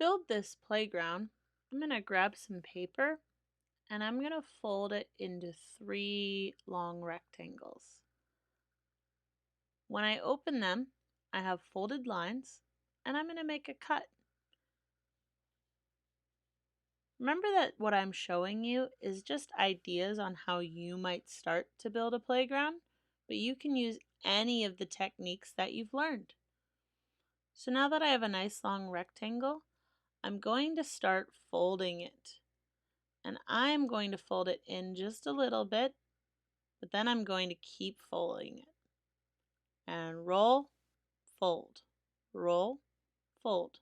build this playground, I'm going to grab some paper and I'm going to fold it into 3 long rectangles. When I open them, I have folded lines and I'm going to make a cut. Remember that what I'm showing you is just ideas on how you might start to build a playground, but you can use any of the techniques that you've learned. So now that I have a nice long rectangle, I'm going to start folding it. And I'm going to fold it in just a little bit, but then I'm going to keep folding it. And roll, fold, roll, fold.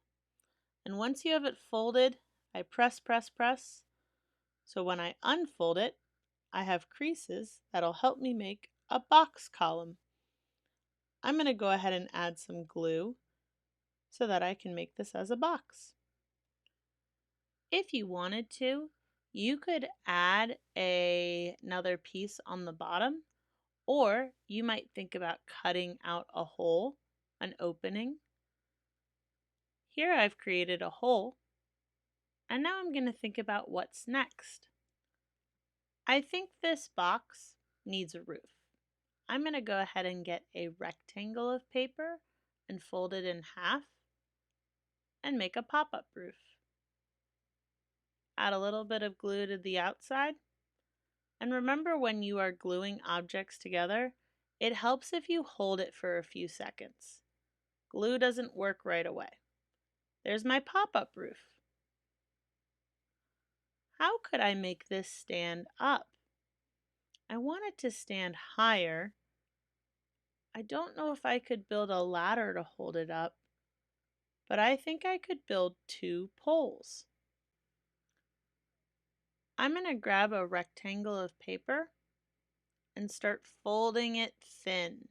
And once you have it folded, I press, press, press. So when I unfold it, I have creases that'll help me make a box column. I'm going to go ahead and add some glue so that I can make this as a box. If you wanted to, you could add another piece on the bottom, or you might think about cutting out a hole, an opening. Here I've created a hole, and now I'm going to think about what's next. I think this box needs a roof. I'm going to go ahead and get a rectangle of paper and fold it in half and make a pop-up roof. Add a little bit of glue to the outside. And remember, when you are gluing objects together, it helps if you hold it for a few seconds. Glue doesn't work right away. There's my pop-up roof. How could I make this stand up? I want it to stand higher. I don't know if I could build a ladder to hold it up, but I think I could build 2 poles. I'm going to grab a rectangle of paper and start folding it thin.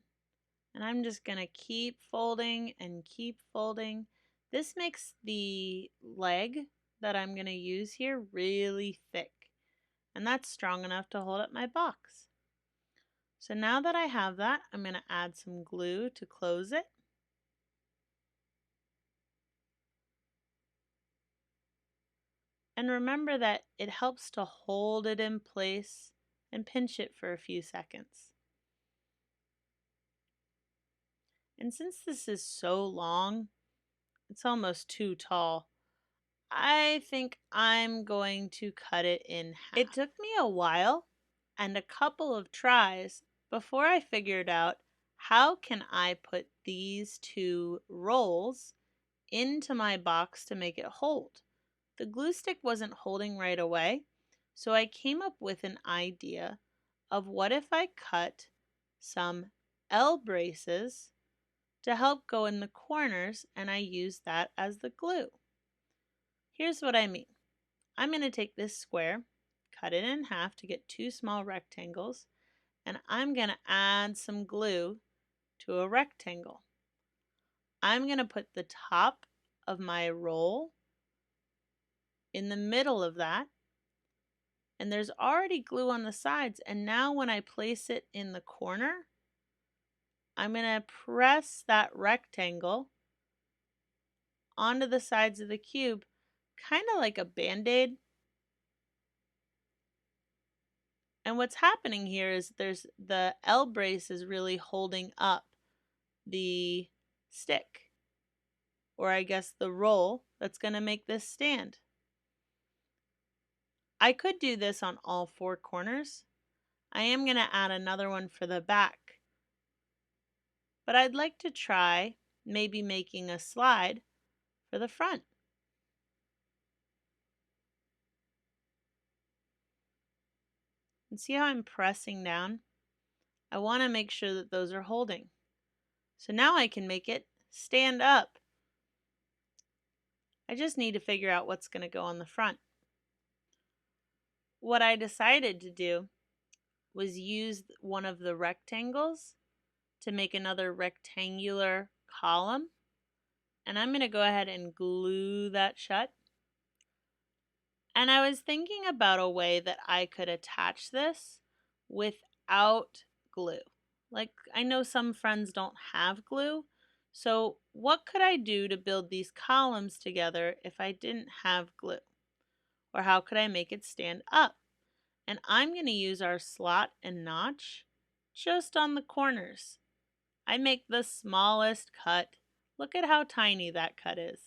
And I'm just going to keep folding and keep folding. This makes the leg that I'm going to use here really thick, and that's strong enough to hold up my box. So now that I have that, I'm going to add some glue to close it. And remember that it helps to hold it in place and pinch it for a few seconds. And since this is so long, it's almost too tall, I think I'm going to cut it in half. It took me a while and a couple of tries before I figured out how can I put these 2 rolls into my box to make it hold. The glue stick wasn't holding right away, so I came up with an idea of what if I cut some L braces to help go in the corners, and I used that as the glue. Here's what I mean. I'm going to take this square, cut it in half to get 2 small rectangles, and I'm going to add some glue to a rectangle. I'm going to put the top of my roll in the middle of that, and there's already glue on the sides, and now when I place it in the corner, I'm going to press that rectangle onto the sides of the cube, kind of like a band-aid. And what's happening here is the L brace is really holding up the stick, or I guess the roll that's going to make this stand. I could do this on all 4 corners. I am going to add another one for the back, but I'd like to try maybe making a slide for the front. And see how I'm pressing down? I want to make sure that those are holding. So now I can make it stand up. I just need to figure out what's going to go on the front. What I decided to do was use one of the rectangles to make another rectangular column. And I'm going to go ahead and glue that shut. And I was thinking about a way that I could attach this without glue. Like, I know some friends don't have glue, So what could I do to build these columns together if I didn't have glue? Or how could I make it stand up? And I'm going to use our slot and notch just on the corners. I make the smallest cut. Look at how tiny that cut is.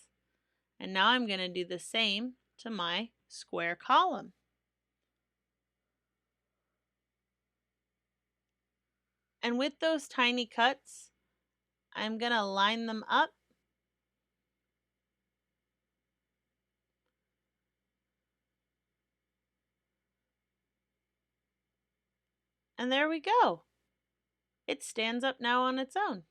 And now I'm going to do the same to my square column. And with those tiny cuts, I'm going to line them up. And there we go. It stands up now on its own.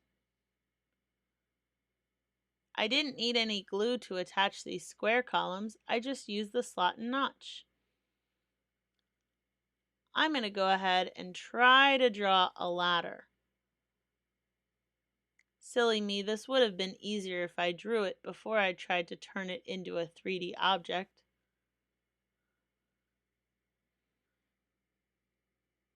I didn't need any glue to attach these square columns. I just used the slot and notch. I'm going to go ahead and try to draw a ladder. Silly me, this would have been easier if I drew it before I tried to turn it into a 3D object.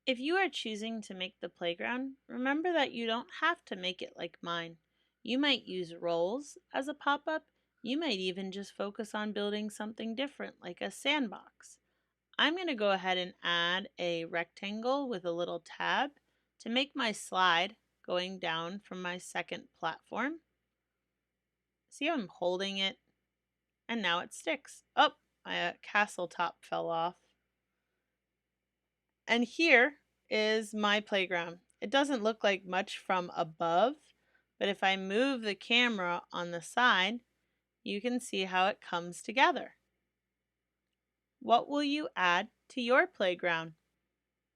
If you are choosing to make the playground, remember that you don't have to make it like mine. You might use rolls as a pop-up. You might even just focus on building something different like a sandbox. I'm going to go ahead and add a rectangle with a little tab to make my slide going down from my second platform. See how I'm holding it? And now it sticks. Oh, my castle top fell off. And here is my playground. It doesn't look like much from above, but if I move the camera on the side, you can see how it comes together. What will you add to your playground?